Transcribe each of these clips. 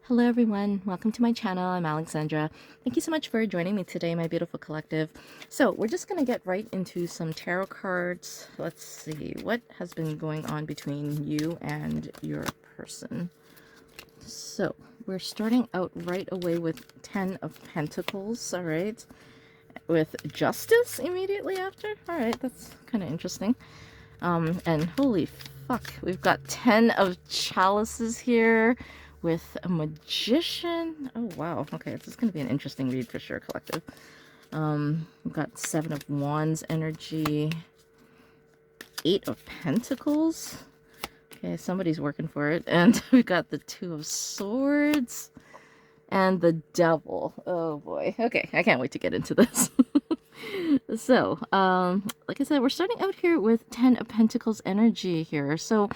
Hello everyone, welcome to my channel. I'm Alexandra. Thank you so much for joining me today, my beautiful collective. So we're just going to get right into some tarot cards. Let's see, what has been going on between you and your person? So we're starting out right away with 10 of Pentacles, all right? With Justice immediately after. All right, that's kind of interesting. And holy fuck, we've got 10 of Chalices here with a Magician. Oh wow, okay, this is gonna be an interesting read for sure, collective. We've got 7 of Wands energy, 8 of Pentacles. Okay, somebody's working for it. And we got the 2 of Swords and the Devil. Oh boy. Okay, I can't wait to get into this. So, like I said, we're starting out here with 10 of Pentacles energy here. So,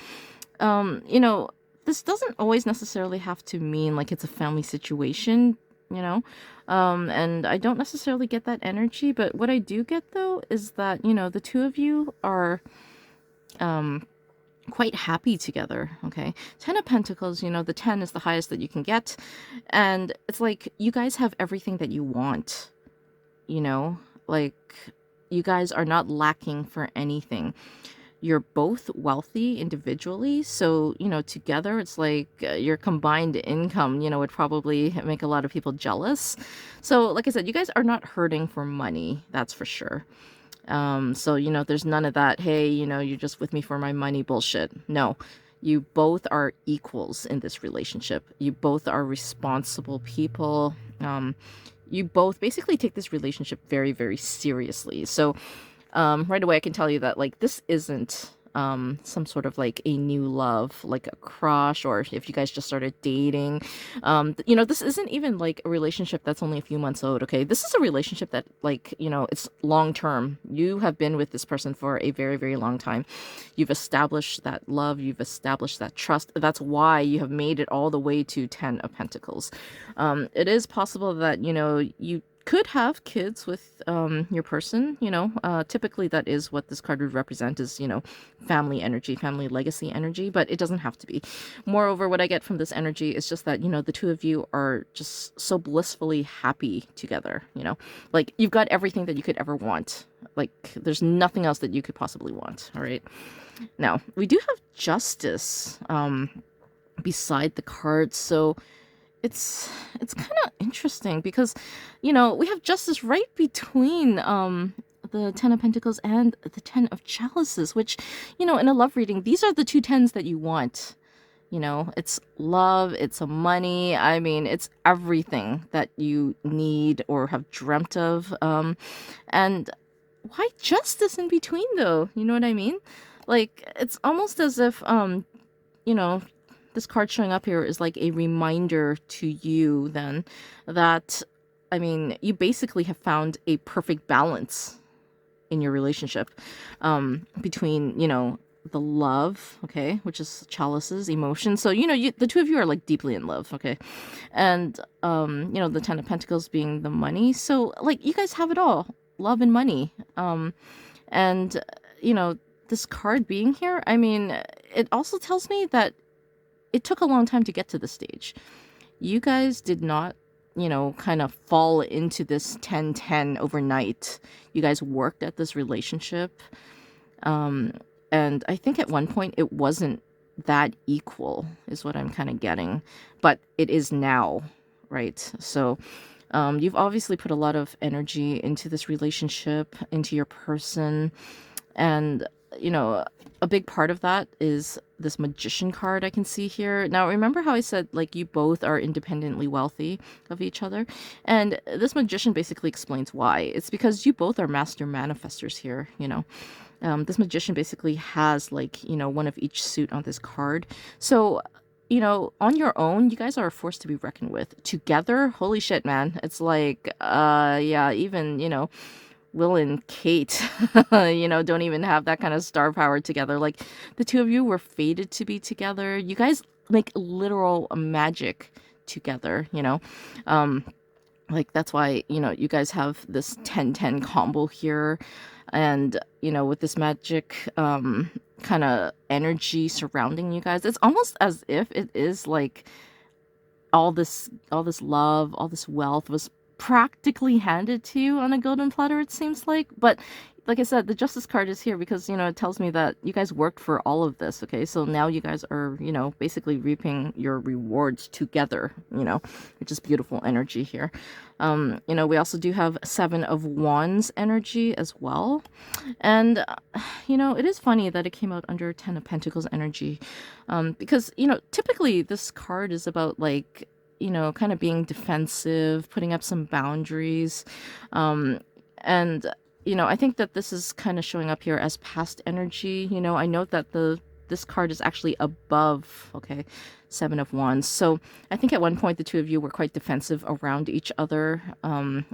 you know, this doesn't always necessarily have to mean like it's a family situation, you know? And I don't necessarily get that energy, but what I do get though is that, you know, the two of you are, quite happy together. Okay, 10 of Pentacles, you know, the 10 is the highest that you can get, and it's like you guys have everything that you want, you know, like you guys are not lacking for anything. You're both wealthy individually, so you know, together it's like your combined income, you know, would probably make a lot of people jealous. So like I said, you guys are not hurting for money, that's for sure. So, you know, there's none of that, hey, you know, you're just with me for my money bullshit. No, you both are equals in this relationship. You both are responsible people. You both basically take this relationship very, very seriously. So, right away, I can tell you that, like, this isn't some sort of like a new love, like a crush, or if you guys just started dating. You know, this isn't even like a relationship that's only a few months old. Okay, this is a relationship that, like, you know, it's long term. You have been with this person for a very, very long time. You've established that love, you've established that trust. That's why you have made it all the way to 10 of Pentacles. It is possible that, you know, you could have kids with your person, you know. Typically that is what this card would represent, is, you know, family energy, family legacy energy, but it doesn't have to be. Moreover, what I get from this energy is just that, you know, the two of you are just so blissfully happy together, you know, like you've got everything that you could ever want. Like there's nothing else that you could possibly want. All right, now we do have Justice beside the cards, so it's kind of interesting because, you know, we have Justice right between the 10 of Pentacles and the 10 of Chalices, which, you know, in a love reading, these are the two tens that you want. You know, it's love, it's a money, I mean, it's everything that you need or have dreamt of. And why Justice in between though? You know what I mean? Like, it's almost as if you know, this card showing up here is like a reminder to you then that, I mean, you basically have found a perfect balance in your relationship, between, you know, the love, okay, which is Chalice's emotion. So, you know, the two of you are like deeply in love, okay, and you know, the 10 of Pentacles being the money. So like you guys have it all, love and money. And you know, this card being here, I mean, it also tells me that it took a long time to get to this stage. You guys did not, you know, kind of fall into this 10-10 overnight. You guys worked at this relationship. And I think at one point it wasn't that equal, is what I'm kind of getting. But it is now, right? So you've obviously put a lot of energy into this relationship, into your person. And, you know, a big part of that is this Magician card I can see here. Now, remember how I said, like, you both are independently wealthy of each other? And this Magician basically explains why. It's because you both are master manifestors here, you know. This Magician basically has, like, you know, one of each suit on this card. So, you know, on your own, you guys are a force to be reckoned with. Together, holy shit, man. It's like, yeah, even, you know, Will and Kate, you know, don't even have that kind of star power together. Like, the two of you were fated to be together. You guys make literal magic together, you know. Like, that's why, you know, you guys have this 10-10 combo here. And, you know, with this magic kind of energy surrounding you guys, it's almost as if it is like all this love, all this wealth was practically handed to you on a golden platter, it seems like. But like I said, the justice card is here because, it tells me that you guys worked for all of this, okay? So now you guys are, basically reaping your rewards together, which is beautiful energy here. We also do have Seven of Wands energy as well. And, it is funny that it came out under Ten of Pentacles energy. Because, typically this card is about like, kind of being defensive, putting up some boundaries. And, I think that this is kind of showing up here as past energy. I note that this card is actually above, okay, Seven of Wands. So I think at one point the two of you were quite defensive around each other.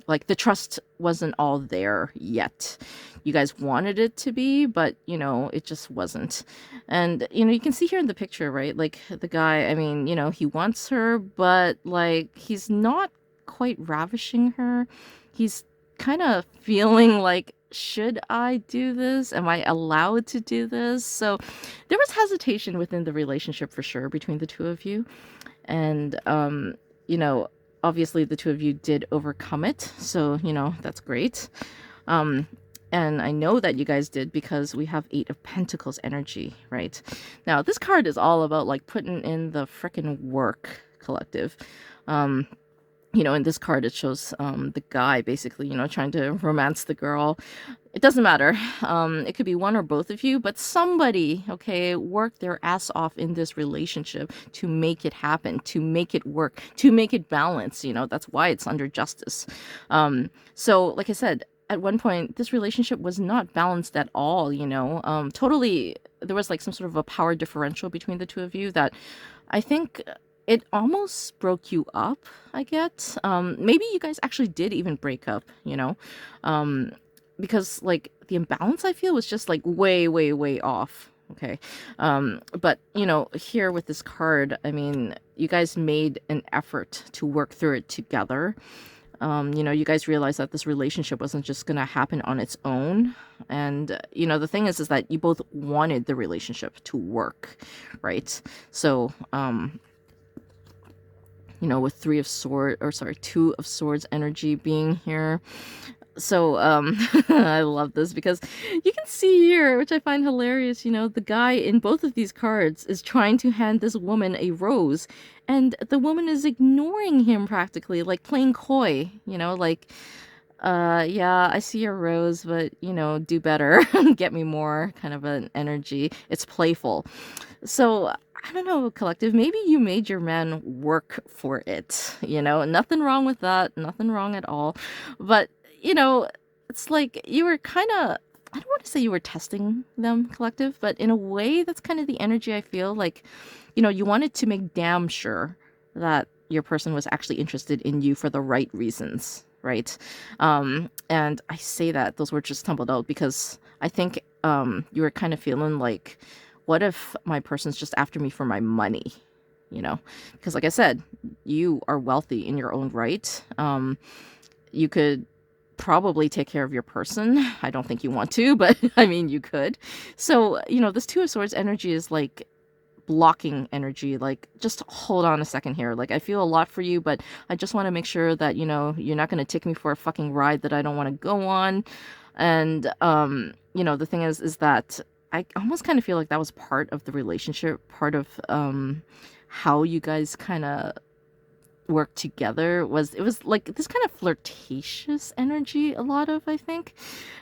Like the trust wasn't all there yet. You guys wanted it to be, but it just wasn't. And you can see here in the picture, right? Like the guy, I mean, he wants her, but like he's not quite ravishing her. He's kind of feeling like, should I do this? Am I allowed to do this? So there was hesitation within the relationship for sure between the two of you. And, obviously the two of you did overcome it. So, that's great. And I know that you guys did because we have Eight of Pentacles energy, right? Now, this card is all about like putting in the frickin' work, collective. In this card, it shows the guy basically, trying to romance the girl. It doesn't matter. It could be one or both of you, but somebody, okay, worked their ass off in this relationship to make it happen, to make it work, to make it balance. That's why it's under justice. So, like I said, at one point, this relationship was not balanced at all, totally, there was like some sort of a power differential between the two of you that I think it almost broke you up, I get. Maybe you guys actually did even break up, because like the imbalance I feel was just like way, way, way off. Okay. But here with this card, I mean, you guys made an effort to work through it together. You guys realized that this relationship wasn't just gonna happen on its own. And, the thing is that you both wanted the relationship to work, right? So, with Two of Swords energy being here. So, I love this because you can see here, which I find hilarious, the guy in both of these cards is trying to hand this woman a rose, and the woman is ignoring him practically, like playing coy, like, yeah, I see your rose, but, do better, get me more, kind of an energy. It's playful. So, I don't know, collective, maybe you made your man work for it, nothing wrong with that, nothing wrong at all. But, it's like you were kind of, I don't want to say you were testing them, collective, but in a way, that's kind of the energy I feel like, you wanted to make damn sure that your person was actually interested in you for the right reasons, right? And I say that, those words just tumbled out because I think you were kind of feeling like, what if my person's just after me for my money? Because like I said, you are wealthy in your own right. You could probably take care of your person. I don't think you want to, but I mean, you could. So, this Two of Swords energy is like blocking energy. Like, just hold on a second here. Like, I feel a lot for you, but I just want to make sure that, you're not going to take me for a fucking ride that I don't want to go on. And, the thing is that I almost kind of feel like that was part of the relationship, part of how you guys kind of work together. It was like this kind of flirtatious energy, a lot of, I think.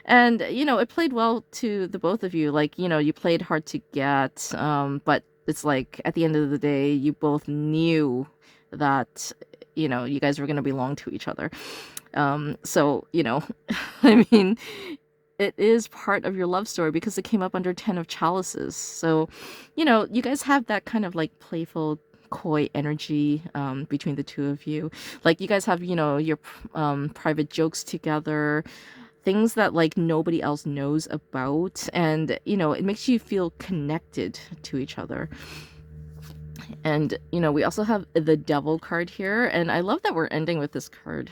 And it played well to the both of you, like, you played hard to get, but it's like at the end of the day you both knew that you guys were going to belong to each other. So I mean, it is part of your love story because it came up under 10 of chalices. So you guys have that kind of like playful coy energy between the two of you. Like, you guys have your private jokes together, things that like nobody else knows about, and it makes you feel connected to each other. And we also have the Devil card here, and I love that we're ending with this card,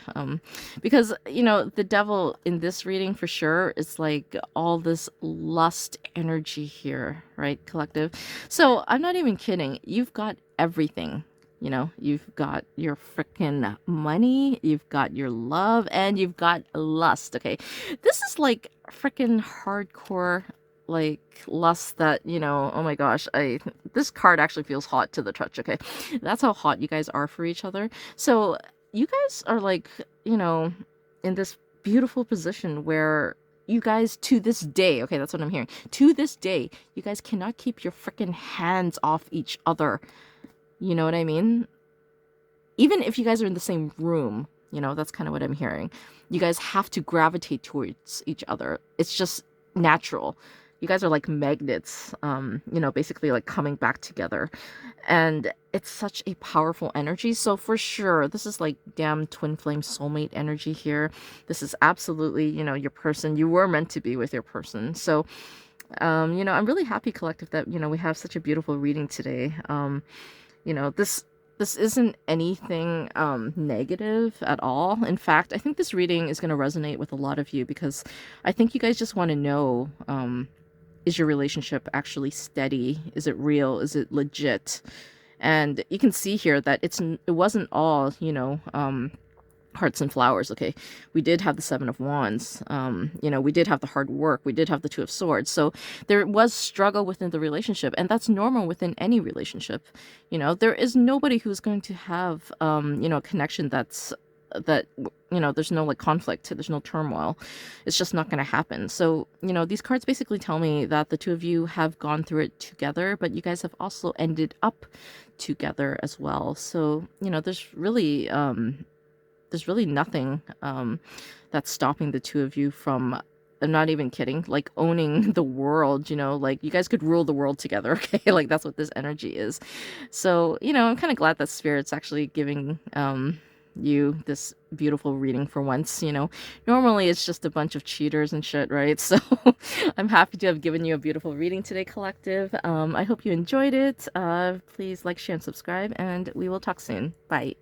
because the Devil in this reading for sure is like all this lust energy here, right, collective? So I'm not even kidding, you've got everything. You know, you've got your freaking money, you've got your love, and you've got lust. Okay, this is like freaking hardcore, like lust that, you know, oh my gosh, I this card actually feels hot to the touch. Okay, that's how hot you guys are for each other. So you guys are like, you know, in this beautiful position where you guys, to this day, okay, that's what I'm hearing, to this day, you guys cannot keep your freaking hands off each other. You know what I mean? Even if you guys are in the same room, you know, that's kind of what I'm hearing. You guys have to gravitate towards each other. It's just natural. You guys are like magnets, you know, basically like coming back together. And it's such a powerful energy. So for sure, this is like damn twin flame soulmate energy here. This is absolutely, you know, your person. You were meant to be with your person. So, you know, I'm really happy, collective, that, you know, we have such a beautiful reading today. You know, this isn't anything negative at all. In fact, I think this reading is going to resonate with a lot of you, because I think you guys just want to know, is your relationship actually steady? Is it real? Is it legit? And you can see here that it wasn't all, you know, hearts and flowers. Okay, we did have the Seven of Wands. You know, we did have the hard work, we did have the Two of Swords. So there was struggle within the relationship, and that's normal within any relationship. You know, there is nobody who's going to have you know, a connection that, you know, there's no like conflict, there's no turmoil. It's just not going to happen. So, you know, these cards basically tell me that the two of you have gone through it together, but you guys have also ended up together as well. So, you know, there's really nothing that's stopping the two of you from, I'm not even kidding, like owning the world. You know, like you guys could rule the world together. Okay, like that's what this energy is. So, you know, I'm kind of glad that Spirit's actually giving you this beautiful reading for once. You know, normally it's just a bunch of cheaters and shit, right? So I'm happy to have given you a beautiful reading today, collective. I hope you enjoyed it. Please like, share, and subscribe, and we will talk soon. Bye.